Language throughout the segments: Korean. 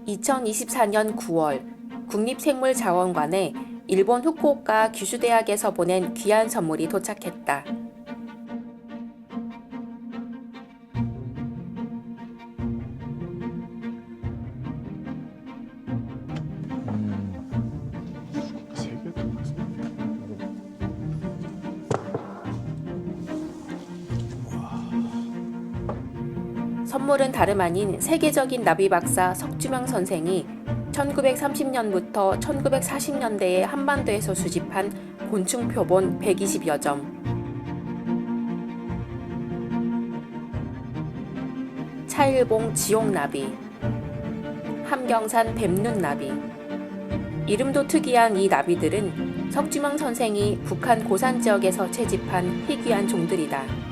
2024년 9월 국립생물자원관에 일본 후쿠오카 규슈대학에서 보낸 귀한 선물이 도착했다. 선물은 다름 아닌 세계적인 나비 박사 석주명 선생이 1930년부터 1940년대에 한반도에서 수집한 곤충 표본 120여 점, 차일봉 지옥나비, 함경산 뱀눈나비. 이름도 특이한 이 나비들은 석주명 선생이 북한 고산 지역에서 채집한 희귀한 종들이다.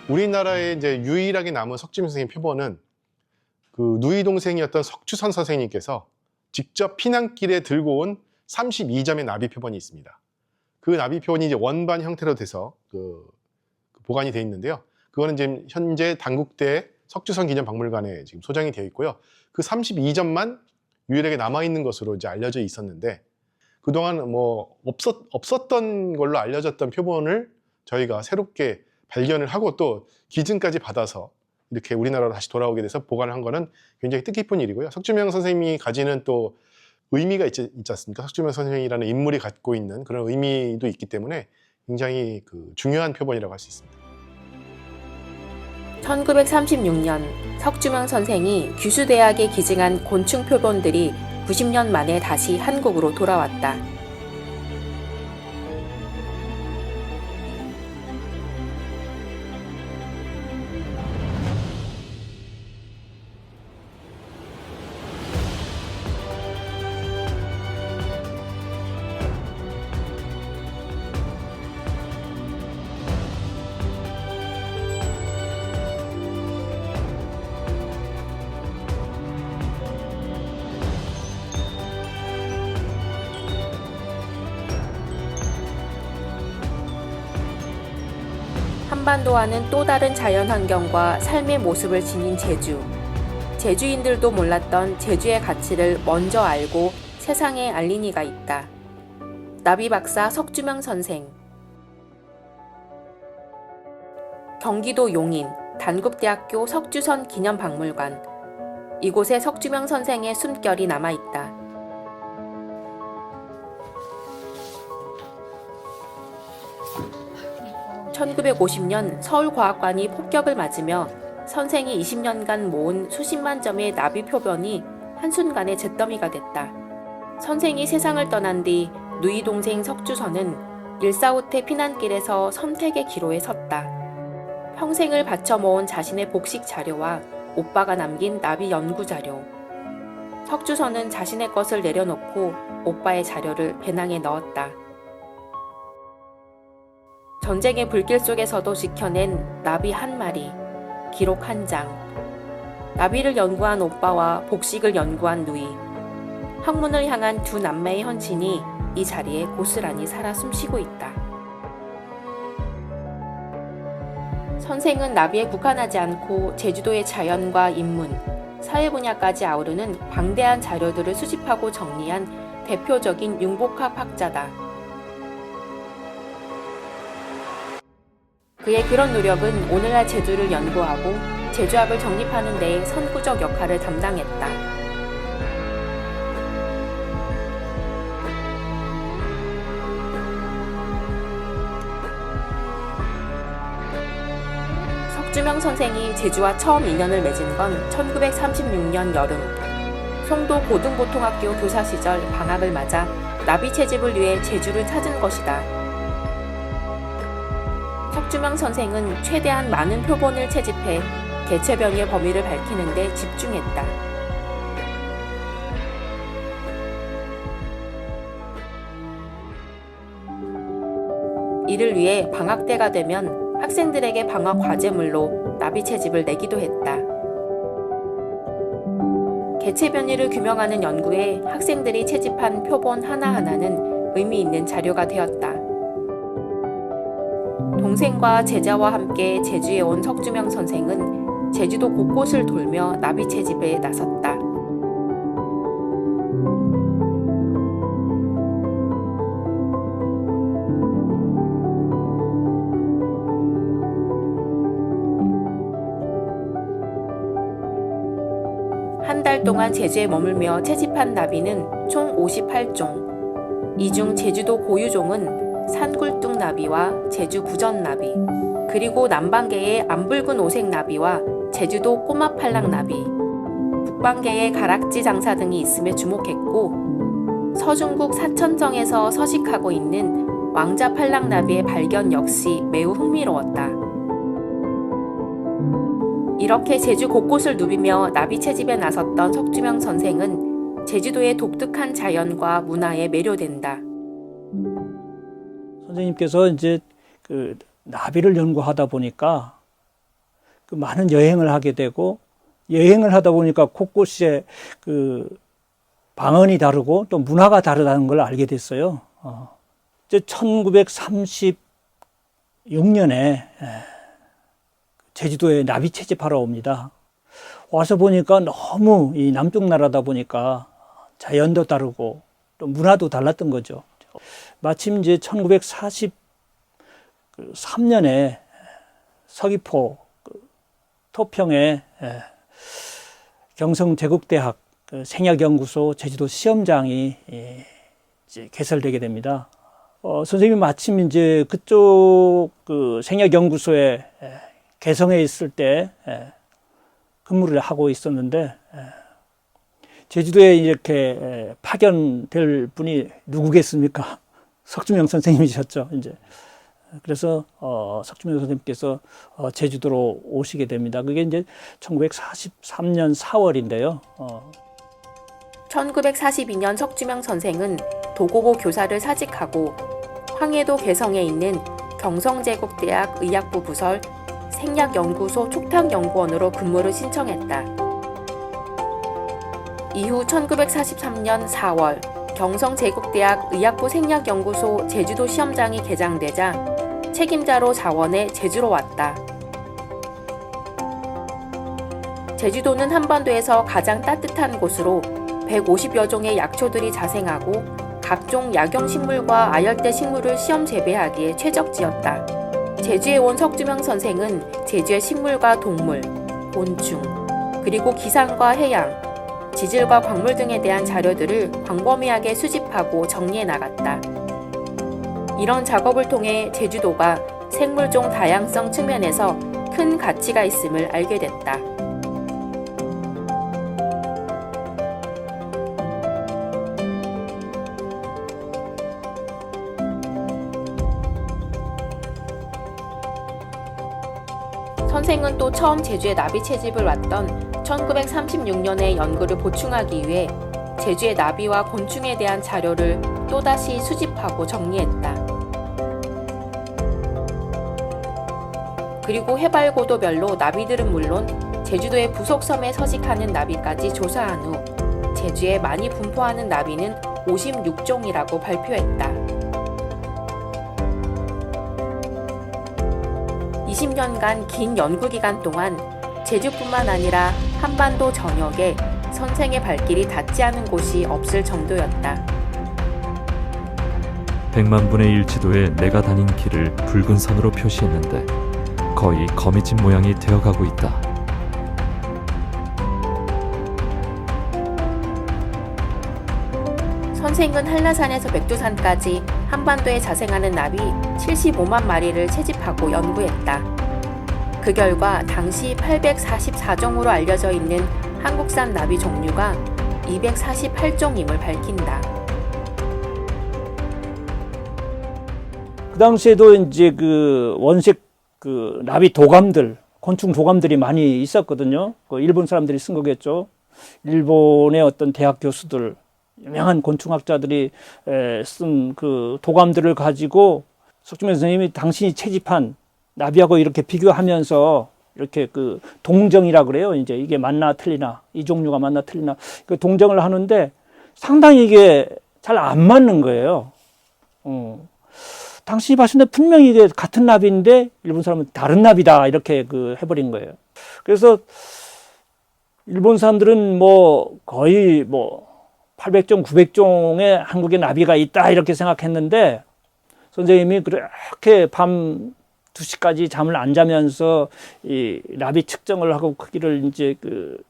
우리나라에 이제 유일하게 남은 석주명 선생님 표본은 그 누이 동생이었던 석주선 선생님께서 직접 피난길에 들고 온 32점의 나비 표본이 있습니다. 그 나비 표본이 이제 원반 형태로 돼서 보관이 되어 있는데요. 그거는 지금 현재 단국대 석주선 기념박물관에 지금 소장이 되어 있고요. 그 32점만 유일하게 남아 있는 것으로 이제 알려져 있었는데, 그동안 뭐 없었던 걸로 알려졌던 표본을 저희가 새롭게 발견을 하고 또 기증까지 받아서 이렇게 우리나라로 다시 돌아오게 돼서 보관을 한 거는 굉장히 뜻깊은 일이고요. 석주명 선생님이 가지는 또 의미가 있지 않습니까? 석주명 선생이라는 인물이 갖고 있는 그런 의미도 있기 때문에 굉장히 중요한 표본이라고 할 수 있습니다. 1936년 석주명 선생이 규슈대학에 기증한 곤충 표본들이 90년 만에 다시 한국으로 돌아왔다. 한반도와는 또 다른 자연환경과 삶의 모습을 지닌 제주. 제주인들도 몰랐던 제주의 가치를 먼저 알고 세상에 알린 이가 있다. 나비 박사 석주명 선생. 경기도 용인 단국대학교 석주선 기념박물관. 이곳에 석주명 선생의 숨결이 남아있다. 1950년 서울과학관이 폭격을 맞으며 선생이 20년간 모은 수십만 점의 나비 표본이 한순간에 잿더미가 됐다. 선생이 세상을 떠난 뒤 누이 동생 석주선은 일사후퇴 피난길에서 선택의 기로에 섰다. 평생을 바쳐 모은 자신의 복식 자료와 오빠가 남긴 나비 연구 자료. 석주선은 자신의 것을 내려놓고 오빠의 자료를 배낭에 넣었다. 전쟁의 불길 속에서도 지켜낸 나비 한 마리, 기록 한 장. 나비를 연구한 오빠와 복식을 연구한 누이. 학문을 향한 두 남매의 헌신이 이 자리에 고스란히 살아 숨쉬고 있다. 선생은 나비에 국한하지 않고 제주도의 자연과 인문, 사회 분야까지 아우르는 방대한 자료들을 수집하고 정리한 대표적인 융복학 학자다. 그의 그런 노력은 오늘날 제주를 연구하고 제주학을 정립하는 데에 선구적 역할을 담당했다. 석주명 선생이 제주와 처음 인연을 맺은 건 1936년 여름. 송도 고등보통학교 교사 시절 방학을 맞아 나비 채집을 위해 제주를 찾은 것이다. 석주명 선생은 최대한 많은 표본을 채집해 개체변이의 범위를 밝히는 데 집중했다. 이를 위해 방학 때가 되면 학생들에게 방학 과제물로 나비 채집을 내기도 했다. 개체변이를 규명하는 연구에 학생들이 채집한 표본 하나하나는 의미 있는 자료가 되었다. 동생과 제자와 함께 제주에 온 석주명 선생은 제주도 곳곳을 돌며 나비 채집에 나섰다. 달 동안 제주에 머물며 채집한 나비는 총 58종. 이 중 제주도 고유종은 산굴뚝나비와 제주 부전나비, 그리고 남방계의 암붉은 오색나비와 제주도 꼬마팔랑나비, 북방계의 가락지 장사 등이 있음에 주목했고, 서중국 사천정에서 서식하고 있는 왕자팔랑나비의 발견 역시 매우 흥미로웠다. 이렇게 제주 곳곳을 누비며 나비 채집에 나섰던 석주명 선생은 제주도의 독특한 자연과 문화에 매료된다. 선생님께서 이제 그 나비를 연구하다 보니까 그 많은 여행을 하게 되고, 여행을 하다 보니까 곳곳에 그 방언이 다르고 또 문화가 다르다는 걸 알게 됐어요. 이제 1936년에 제주도에 나비 채집하러 옵니다. 와서 보니까 너무 이 남쪽 나라다 보니까 자연도 다르고 또 문화도 달랐던 거죠. 마침 이제 1943년에 서귀포 토평에 경성제국대학 생약연구소 제주도 시험장이 이제 개설되게 됩니다. 선생님이 마침 이제 그쪽 그 생약연구소에 개성에 있을 때 근무를 하고 있었는데, 제주도에 이렇게 파견될 분이 누구겠습니까? 석주명 선생님이셨죠, 이제. 그래서 석주명 선생님께서 제주도로 오시게 됩니다. 그게 이제 1943년 4월인데요. 1942년 석주명 선생은 도고고 교사를 사직하고 황해도 개성에 있는 경성제국대학 의학부 부설 생약연구소 촉탁연구원으로 근무를 신청했다. 이후 1943년 4월 경성제국대학 의학부 생약연구소 제주도 시험장이 개장되자 책임자로 자원해 제주로 왔다. 제주도는 한반도에서 가장 따뜻한 곳으로 150여 종의 약초들이 자생하고 각종 약용식물과 아열대 식물을 시험 재배하기에 최적지였다. 제주에 온 석주명 선생은 제주의 식물과 동물, 곤충, 그리고 기상과 해양, 지질과 광물 등에 대한 자료들을 광범위하게 수집하고 정리해 나갔다. 이런 작업을 통해 제주도가 생물종 다양성 측면에서 큰 가치가 있음을 알게 됐다. 선생은 또 처음 제주에 나비 채집을 왔던 1936년의 연구를 보충하기 위해 제주의 나비와 곤충에 대한 자료를 또다시 수집하고 정리했다. 그리고 해발고도별로 나비들은 물론 제주도의 부속섬에 서식하는 나비까지 조사한 후 제주에 많이 분포하는 나비는 56종이라고 발표했다. 20년간 긴 연구기간 동안 제주뿐만 아니라 한반도 전역에 선생의 발길이 닿지 않은 곳이 없을 정도였다. 100만 분의 1 지도에 내가 다닌 길을 붉은 선으로 표시했는데 거의 거미집 모양이 되어가고 있다. 선생은 한라산에서 백두산까지 한반도에 자생하는 나비 75만 마리를 채집하고 연구했다. 그 결과 당시 844종으로 알려져 있는 한국산 나비 종류가 248종임을 밝힌다. 그 당시에도 이제 그 원색 그 나비 도감들, 곤충 도감들이 많이 있었거든요. 그 일본 사람들이 쓴 거겠죠. 일본의 어떤 대학 교수들, 유명한 곤충학자들이 쓴 그 도감들을 가지고 석주명 선생님이 당신이 채집한 나비하고 이렇게 비교하면서 이렇게 그 동정이라 그래요. 이제 이게 맞나 틀리나, 이 종류가 맞나 틀리나 그 동정을 하는데 상당히 이게 잘 안 맞는 거예요. 당신이 봤을 때 분명히 이게 같은 나비인데 일본 사람은 다른 나비다 이렇게 그 해버린 거예요. 그래서 일본 사람들은 뭐 거의 뭐 800종, 900종의 한국의 나비가 있다 이렇게 생각했는데 선생님이 그렇게 밤 2시까지 잠을 안 자면서 이 나비 측정을 하고 크기를 이제 그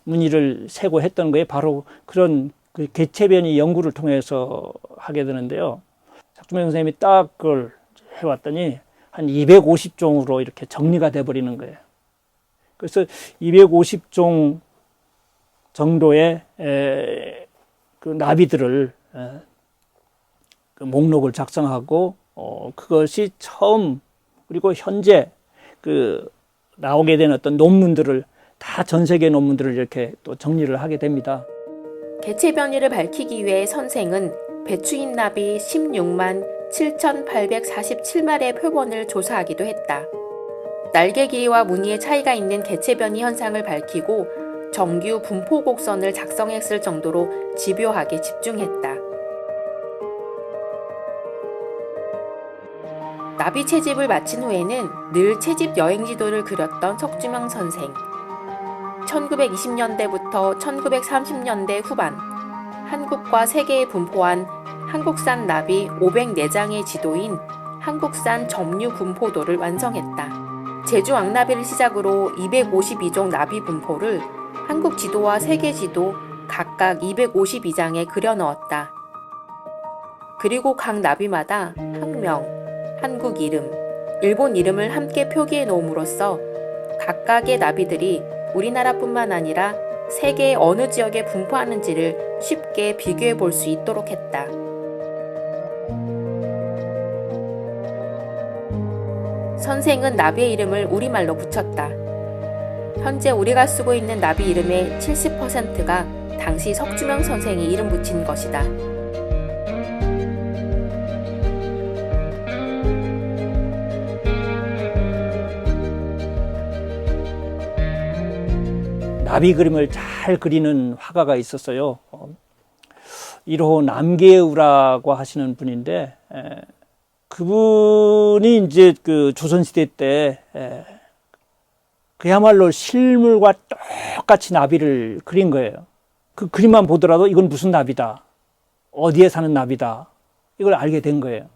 무늬를 세고 했던 거에 바로 그런 그 개체변이 연구를 통해서 하게 되는데요. 석주명 선생님이 딱 그걸 해왔더니 한 250종으로 이렇게 정리가 돼버리는 거예요. 그래서 250종 정도의 그 나비들을 그 목록을 작성하고 그것이 처음 그리고 현재 그 나오게 된 어떤 논문들을 다 전 세계 논문들을 이렇게 또 정리를 하게 됩니다. 개체 변이를 밝히기 위해 선생은 배추인 나비 16만 7,847마리의 표본을 조사하기도 했다. 날개 길이와 무늬의 차이가 있는 개체 변이 현상을 밝히고 정규 분포 곡선을 작성했을 정도로 집요하게 집중했다. 나비 채집을 마친 후에는 늘 채집 여행 지도를 그렸던 석주명 선생. 1920년대부터 1930년대 후반 한국과 세계에 분포한 한국산 나비 504장의 지도인 한국산 점유 분포도를 완성했다. 제주 왕나비를 시작으로 252종 나비 분포를 한국 지도와 세계 지도 각각 252장에 그려 넣었다. 그리고 각 나비마다 학명, 한국 이름, 일본 이름을 함께 표기해 놓음으로써 각각의 나비들이 우리나라뿐만 아니라 세계의 어느 지역에 분포하는지를 쉽게 비교해 볼 수 있도록 했다. 선생은 나비의 이름을 우리말로 붙였다. 현재 우리가 쓰고 있는 나비 이름의 70%가 당시 석주명 선생이 이름 붙인 것이다. 나비 그림을 잘 그리는 화가가 있었어요. 1호 남계우라고 하시는 분인데, 그분이 이제 그 조선시대 때, 그야말로 실물과 똑같이 나비를 그린 거예요. 그 그림만 보더라도 이건 무슨 나비다. 어디에 사는 나비다. 이걸 알게 된 거예요.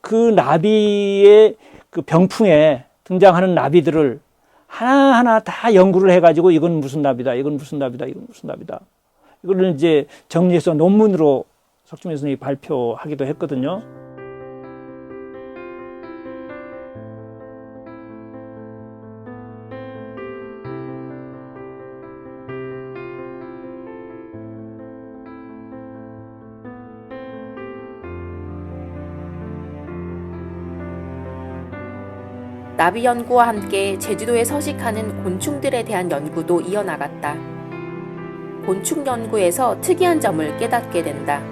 그 나비의 그 병풍에 등장하는 나비들을 하나하나 다 연구를 해가지고 이건 무슨 나비다, 이건 무슨 나비다, 이건 무슨 나비다. 이거를 이제 정리해서 논문으로 석주명 선생님이 발표하기도 했거든요. 나비 연구와 함께 제주도에 서식하는 곤충들에 대한 연구도 이어나갔다. 곤충 연구에서 특이한 점을 깨닫게 된다.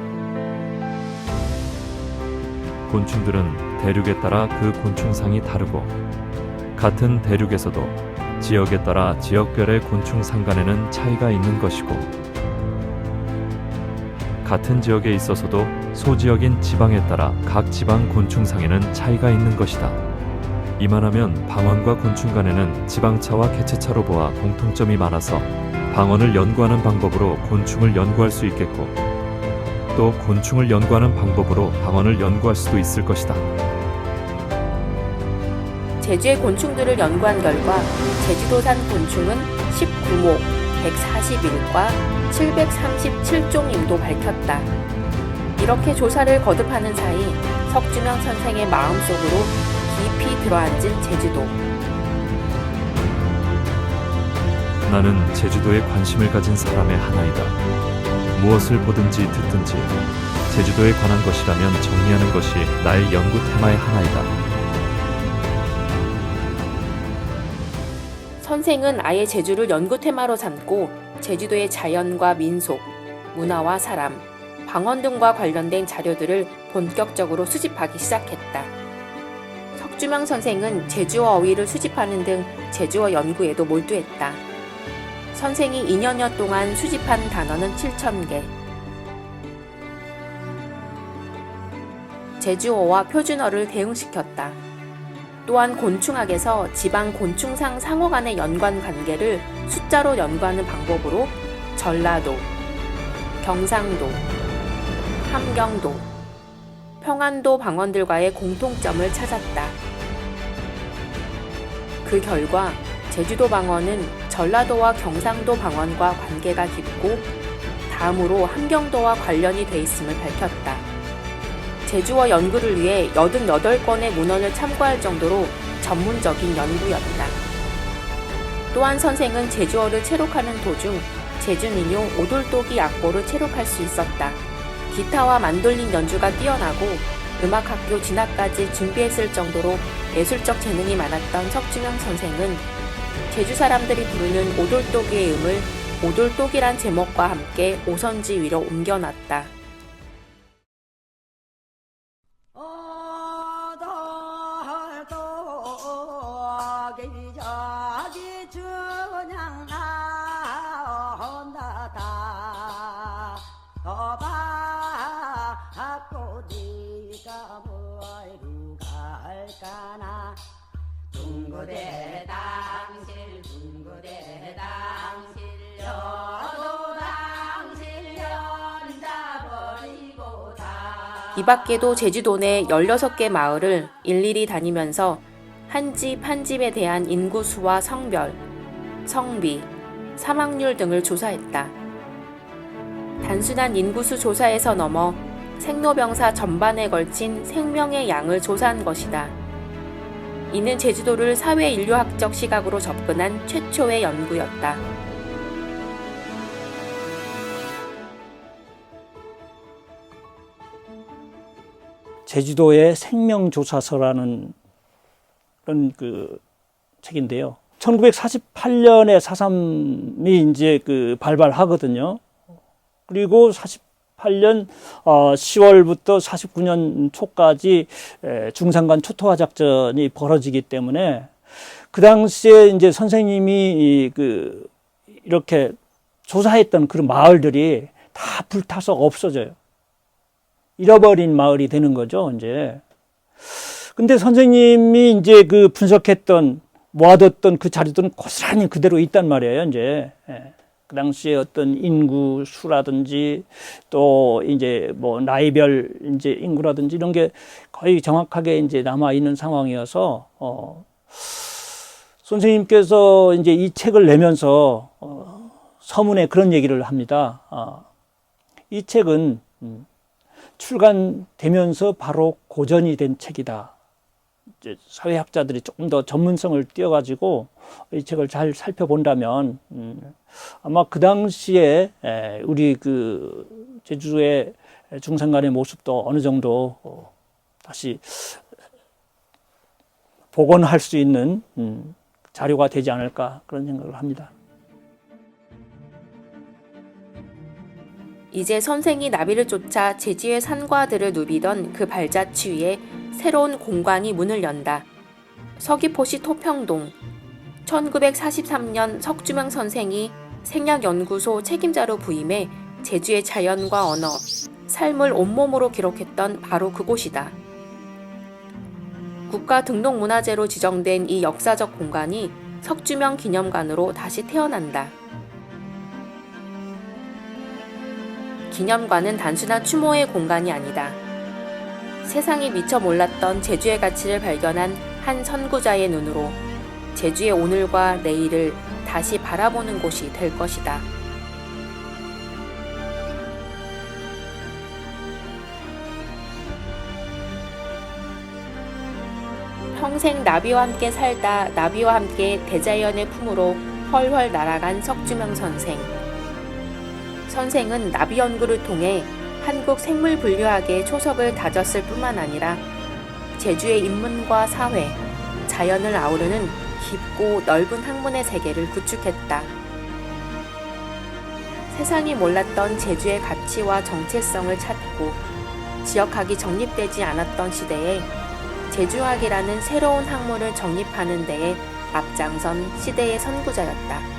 곤충들은 대륙에 따라 그 곤충상이 다르고 같은 대륙에서도 지역에 따라 지역별의 곤충상 간에는 차이가 있는 것이고 같은 지역에 있어서도 소지역인 지방에 따라 각 지방 곤충상에는 차이가 있는 것이다. 이만하면 방언과 곤충 간에는 지방차와 개체차로 보아 공통점이 많아서 방언을 연구하는 방법으로 곤충을 연구할 수 있겠고 또 곤충을 연구하는 방법으로 방언을 연구할 수도 있을 것이다. 제주의 곤충들을 연구한 결과 제주도산 곤충은 19목 141과 737종임도 밝혔다. 이렇게 조사를 거듭하는 사이 석주명 선생의 마음속으로 깊이 들어앉은 제주도. 나는 제주도에 관심을 가진 사람의 하나이다. 무엇을 보든지 듣든지 제주도에 관한 것이라면 정리하는 것이 나의 연구 테마의 하나이다. 선생은 아예 제주를 연구 테마로 삼고 제주도의 자연과 민속, 문화와 사람, 방언 등과 관련된 자료들을 본격적으로 수집하기 시작했다. 석주명 선생은 제주어 어휘를 수집하는 등 제주어 연구에도 몰두했다. 선생이 2년여 동안 수집한 단어는 7,000개. 제주어와 표준어를 대응시켰다. 또한 곤충학에서 지방 곤충상 상호 간의 연관 관계를 숫자로 연구하는 방법으로 전라도, 경상도, 함경도, 평안도 방언들과의 공통점을 찾았다. 그 결과 제주도 방언은 전라도와 경상도 방언과 관계가 깊고 다음으로 함경도와 관련이 돼 있음을 밝혔다. 제주어 연구를 위해 88권의 문헌을 참고할 정도로 전문적인 연구였다. 또한 선생은 제주어를 체록하는 도중 제주민요 오돌독이 악보를 체록할 수 있었다. 기타와 만돌린 연주가 뛰어나고 음악학교 진학까지 준비했을 정도로 예술적 재능이 많았던 석주명 선생은 제주 사람들이 부르는 오돌독이의 음을 오돌독이란 제목과 함께 오선지 위로 옮겨놨다. 둥그대 당실 둥그대 당실 여도 당실 연자버리고 다. 이 밖에도 제주도 내 16개 마을을 일일이 다니면서 한 집 한 집에 대한 인구수와 성별, 성비, 사망률 등을 조사했다. 단순한 인구수 조사에서 넘어 생로병사 전반에 걸친 생명의 양을 조사한 것이다. 이는 제주도를 사회인류학적 시각으로 접근한 최초의 연구였다. 제주도의 생명조사서라는 그런 그 책인데요. 1948년에 4.3이 이제 발발하거든요. 그리고 48년 10월부터 49년 초까지 중산간 초토화 작전이 벌어지기 때문에 그 당시에 이제 선생님이 이렇게 조사했던 그런 마을들이 다 불타서 없어져요. 잃어버린 마을이 되는 거죠, 이제. 근데 선생님이 이제 분석했던, 모아뒀던 그 자료들은 고스란히 그대로 있단 말이에요, 이제. 그 당시에 어떤 인구 수라든지 또 이제 나이별 이제 인구라든지 이런 게 거의 정확하게 이제 남아있는 상황이어서, 선생님께서 이제 이 책을 내면서, 서문에 그런 얘기를 합니다. 이 책은, 출간되면서 바로 고전이 된 책이다. 이제 사회학자들이 조금 더 전문성을 띄워가지고 이 책을 잘 살펴본다면 아마 그 당시에 우리 제주의 중산간의 모습도 어느 정도 다시 복원할 수 있는 자료가 되지 않을까 그런 생각을 합니다. 이제 선생이 나비를 쫓아 제주의 산과들을 누비던 그 발자취 위에 새로운 공간이 문을 연다. 서귀포시 토평동. 1943년 석주명 선생이 생약연구소 책임자로 부임해 제주의 자연과 언어, 삶을 온몸으로 기록했던 바로 그곳이다. 국가등록문화재로 지정된 이 역사적 공간이 석주명 기념관으로 다시 태어난다. 기념관은 단순한 추모의 공간이 아니다. 세상이 미처 몰랐던 제주의 가치를 발견한 한 선구자의 눈으로 제주의 오늘과 내일을 다시 바라보는 곳이 될 것이다. 평생 나비와 함께 살다 나비와 함께 대자연의 품으로 훨훨 날아간 석주명 선생. 선생은 나비 연구를 통해 한국 생물분류학의 초석을 다졌을 뿐만 아니라 제주의 인문과 사회, 자연을 아우르는 깊고 넓은 학문의 세계를 구축했다. 세상이 몰랐던 제주의 가치와 정체성을 찾고 지역학이 정립되지 않았던 시대에 제주학이라는 새로운 학문을 정립하는 데에 앞장선 시대의 선구자였다.